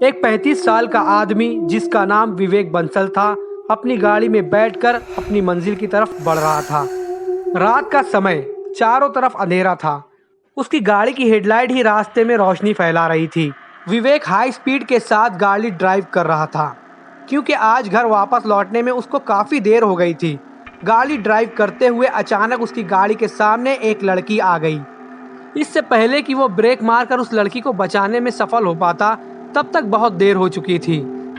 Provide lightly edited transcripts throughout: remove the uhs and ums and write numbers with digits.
एक 35 साल का आदमी जिसका नाम विवेक बंसल था, अपनी गाड़ी में बैठकर अपनी मंजिल की तरफ बढ़ रहा था। रात का समय, चारों तरफ अंधेरा था। उसकी गाड़ी की हेडलाइट ही रास्ते में रोशनी फैला रही थी। विवेक हाई स्पीड के साथ गाड़ी ड्राइव कर रहा था, क्योंकि आज घर वापस लौटने में उसको काफ़ी देर हो गई थी। गाड़ी ड्राइव करते हुए अचानक उसकी गाड़ी के सामने एक लड़की आ गई। इससे पहले कि वो ब्रेक मारकर उस लड़की को बचाने में सफल हो पाता, तब तक बहुत देर हो चुकी थी।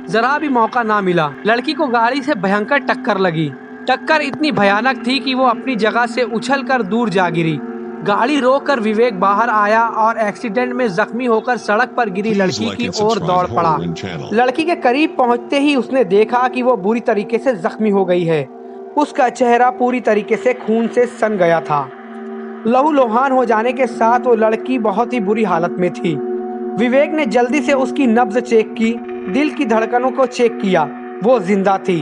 जरा भी मौका ना मिला। लड़की को गाड़ी से भयंकर टक्कर लगी। टक्कर इतनी भयानक थी कि वो अपनी जगह से उछलकर दूर जा गिरी। गाड़ी रोककर विवेक बाहर आया और एक्सीडेंट में जख्मी होकर सड़क पर गिरी लड़की की ओर दौड़ पड़ा। लड़की के करीब पहुंचते ही उसने देखा कि वो बुरी तरीके से जख्मी हो गई है। उसका चेहरा पूरी तरीके से खून से सन गया था। लहूलुहान हो जाने के साथ वो लड़की बहुत ही बुरी हालत में थी। विवेक ने जल्दी से उसकी नब्ज चेक की, दिल की धड़कनों को चेक किया। वो जिंदा थी।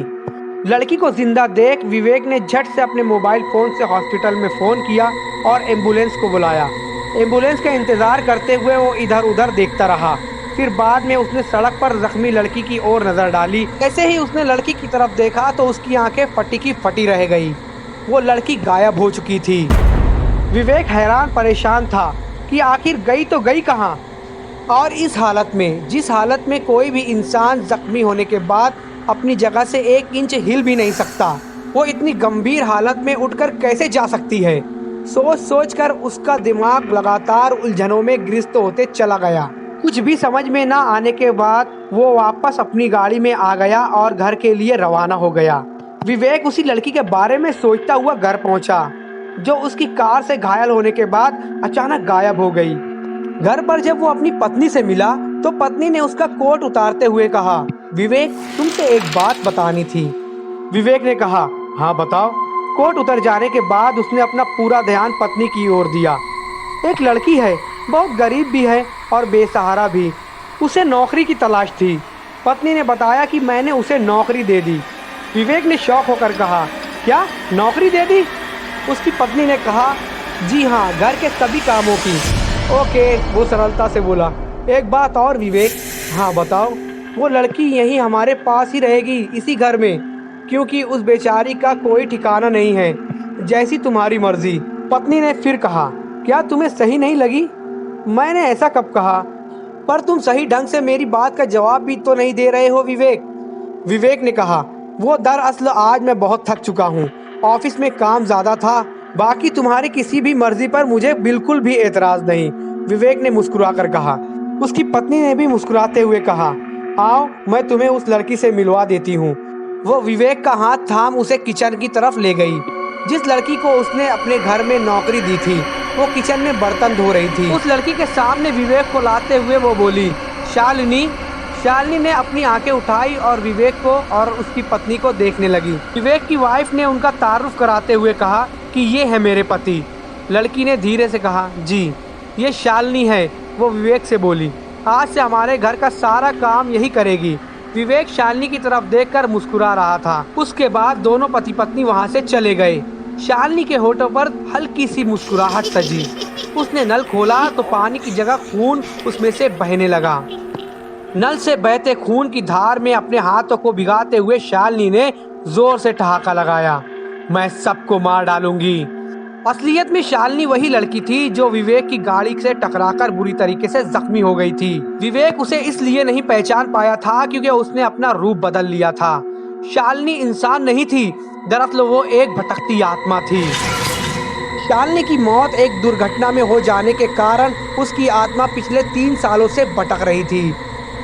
लड़की को जिंदा देख विवेक ने झट से अपने मोबाइल फोन से हॉस्पिटल में फोन किया और एम्बुलेंस को बुलाया। एम्बुलेंस का इंतजार करते हुए वो इधर उधर देखता रहा। फिर बाद में उसने सड़क पर जख्मी लड़की की ओर नजर डाली। जैसे ही उसने लड़की की तरफ देखा तो उसकी आंखें फटी की फटी रह गई। वो लड़की गायब हो चुकी थी। विवेक हैरान परेशान था कि आखिर गई तो गई कहाँ। और इस हालत में, जिस हालत में कोई भी इंसान जख्मी होने के बाद अपनी जगह से 1 इंच हिल भी नहीं सकता, वो इतनी गंभीर हालत में उठकर कैसे जा सकती है। सोच सोच कर उसका दिमाग लगातार उलझनों में गिरफ्त होते चला गया। कुछ भी समझ में ना आने के बाद वो वापस अपनी गाड़ी में आ गया और घर के लिए रवाना हो गया। विवेक उसी लड़की के बारे में सोचता हुआ घर पहुंचा, जो उसकी कार से घायल होने के बाद अचानक गायब हो गई। घर पर जब वो अपनी पत्नी से मिला तो पत्नी ने उसका कोट उतारते हुए कहा, विवेक, तुमसे एक बात बतानी थी। विवेक ने कहा, हाँ बताओ। कोट उतर जाने के बाद उसने अपना पूरा ध्यान पत्नी की ओर दिया। एक लड़की है, बहुत गरीब भी है और बेसहारा भी। उसे नौकरी की तलाश थी। पत्नी ने बताया कि मैंने उसे नौकरी दे दी। विवेक ने शौक होकर कहा, क्या नौकरी दे दी? उसकी पत्नी ने कहा, जी हाँ, घर के सभी कामों की। ओके, वो सरलता से बोला। एक बात और विवेक। हाँ बताओ। वो लड़की यहीं हमारे पास ही रहेगी, इसी घर में, क्योंकि उस बेचारी का कोई ठिकाना नहीं है। जैसी तुम्हारी मर्जी। पत्नी ने फिर कहा, क्या तुम्हें सही नहीं लगी? मैंने ऐसा कब कहा? पर तुम सही ढंग से मेरी बात का जवाब भी तो नहीं दे रहे हो विवेक। विवेक ने कहा, वो दरअसल आज मैं बहुत थक चुका हूँ। ऑफिस में काम ज़्यादा था। बाकी तुम्हारी किसी भी मर्जी पर मुझे बिल्कुल भी एतराज़ नहीं। विवेक ने मुस्कुरा कर कहा। उसकी पत्नी ने भी मुस्कुराते हुए कहा, आओ, मैं तुम्हें उस लड़की से मिलवा देती हूँ। वो विवेक का हाथ थाम उसे किचन की तरफ ले गई। जिस लड़की को उसने अपने घर में नौकरी दी थी, वो किचन में बर्तन धो रही थी। उस लड़की के सामने विवेक को लाते हुए वो बोली, शालिनी। शालिनी ने अपनी आंखें उठाई और विवेक को और उसकी पत्नी को देखने लगी। विवेक की वाइफ ने उनका तारुफ कराते हुए कहा कि ये है मेरे पति। लड़की ने धीरे से कहा, जी, ये शालिनी है। वो विवेक से बोली, आज से हमारे घर का सारा काम यही करेगी। विवेक शालिनी की तरफ देखकर मुस्कुरा रहा था। उसके बाद दोनों पति पत्नी वहां से चले गए। शालिनी के होठों पर हल्की सी मुस्कुराहट सजी। उसने नल खोला तो पानी की जगह खून उसमें से बहने लगा। नल से बहते खून की धार में अपने हाथों को भिगाते हुए शालिनी ने जोर से ठहाका लगाया, मैं सबको मार डालूंगी। असलियत में शालिनी वही लड़की थी जो विवेक की गाड़ी से टकराकर बुरी तरीके से जख्मी हो गई थी। विवेक उसे इसलिए नहीं पहचान पाया था क्योंकि उसने अपना रूप बदल लिया था। शालिनी इंसान नहीं थी, दरअसल वो एक भटकती आत्मा थी। शालिनी की मौत एक दुर्घटना में हो जाने के कारण उसकी आत्मा पिछले 3 सालों से भटक रही थी।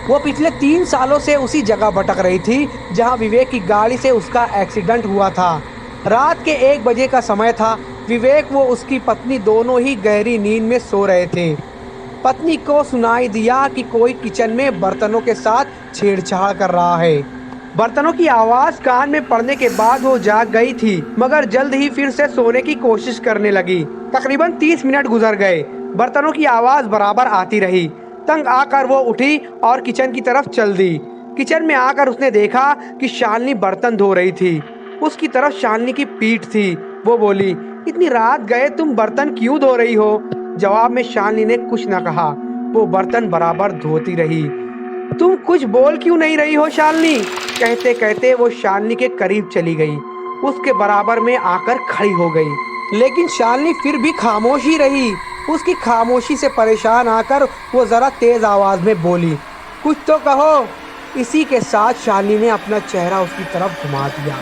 वो पिछले 3 सालों से उसी जगह भटक रही थी जहां विवेक की गाड़ी से उसका एक्सीडेंट हुआ था। रात के 1 बजे का समय था। विवेक वो उसकी पत्नी दोनों ही गहरी नींद में सो रहे थे। पत्नी को सुनाई दिया कि कोई किचन में बर्तनों के साथ छेड़छाड़ कर रहा है। बर्तनों की आवाज़ कान में पड़ने के बाद वो जाग गई थी, मगर जल्द ही फिर से सोने की कोशिश करने लगी। तकरीबन 30 मिनट गुजर गए। बर्तनों की आवाज़ बराबर आती रही। तंग आकर वो उठी और किचन की तरफ चल दी। किचन में आकर उसने देखा कि शालिनी बर्तन धो रही थी। उसकी तरफ शालिनी की पीठ थी। वो बोली, इतनी रात गए तुम बर्तन क्यों धो रही हो? जवाब में शालिनी ने कुछ न कहा। वो बर्तन बराबर धोती रही। तुम कुछ बोल क्यों नहीं रही हो शालिनी? कहते कहते वो शालिनी के करीब चली गई, उसके बराबर में आकर खड़ी हो गई। लेकिन शालिनी फिर भी खामोश ही रही। उसकी खामोशी से परेशान आकर वो जरा तेज आवाज में बोली, कुछ तो कहो। इसी के साथ शालिनी ने अपना चेहरा उसकी तरफ घुमा दिया।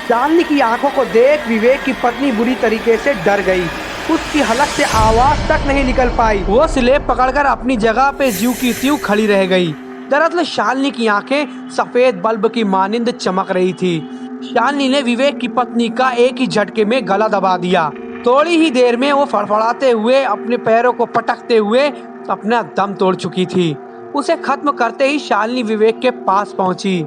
शालिनी की आंखों को देख विवेक की पत्नी बुरी तरीके से डर गई। उसकी हलक से आवाज तक नहीं निकल पाई। वो स्लेब पकड़कर अपनी जगह पे ज्यों की त्यों खड़ी रह गई। दरअसल शालिनी की आंखें सफेद बल्ब की मानिंद चमक रही थी। शालिनी ने विवेक की पत्नी का एक ही झटके में गला दबा दिया। थोड़ी ही देर में वो फड़फड़ाते हुए अपने पैरों को पटकते हुए अपना दम तोड़ चुकी थी। उसे खत्म करते ही शालिनी विवेक के पास पहुंची।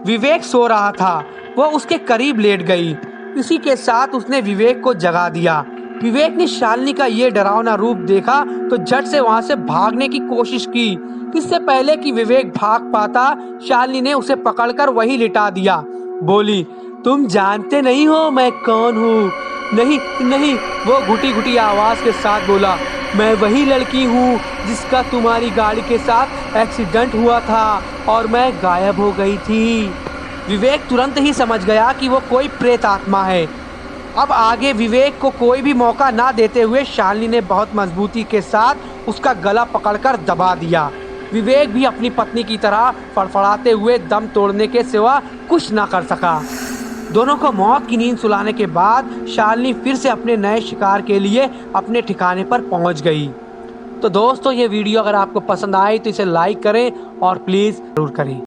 विवेक सो रहा था, वो उसके करीब लेट गई। इसी के साथ उसने विवेक को जगा दिया। विवेक ने शालिनी का ये डरावना रूप देखा तो झट से वहां से भागने की कोशिश की। इससे पहले कि विवेक भाग पाता, शालिनी ने उसे पकड़कर वही लिटा दिया। बोली, तुम जानते नहीं हो मैं कौन हूँ? नहीं नहीं, वो घुटी घुटी आवाज के साथ बोला, मैं वही लड़की हूँ जिसका तुम्हारी गाड़ी के साथ एक्सीडेंट हुआ था और मैं गायब हो गई थी। विवेक तुरंत ही समझ गया कि वो कोई प्रेत आत्मा है। अब आगे विवेक को कोई भी मौका ना देते हुए शालिनी ने बहुत मजबूती के साथ उसका गला पकड़कर दबा दिया। विवेक भी अपनी पत्नी की तरह फड़फड़ाते हुए दम तोड़ने के सिवा कुछ ना कर सका। दोनों को मौत की नींद सुलाने के बाद शालिनी फिर से अपने नए शिकार के लिए अपने ठिकाने पर पहुंच गई। तो दोस्तों, ये वीडियो अगर आपको पसंद आए तो इसे लाइक करें और प्लीज़ जरूर करें।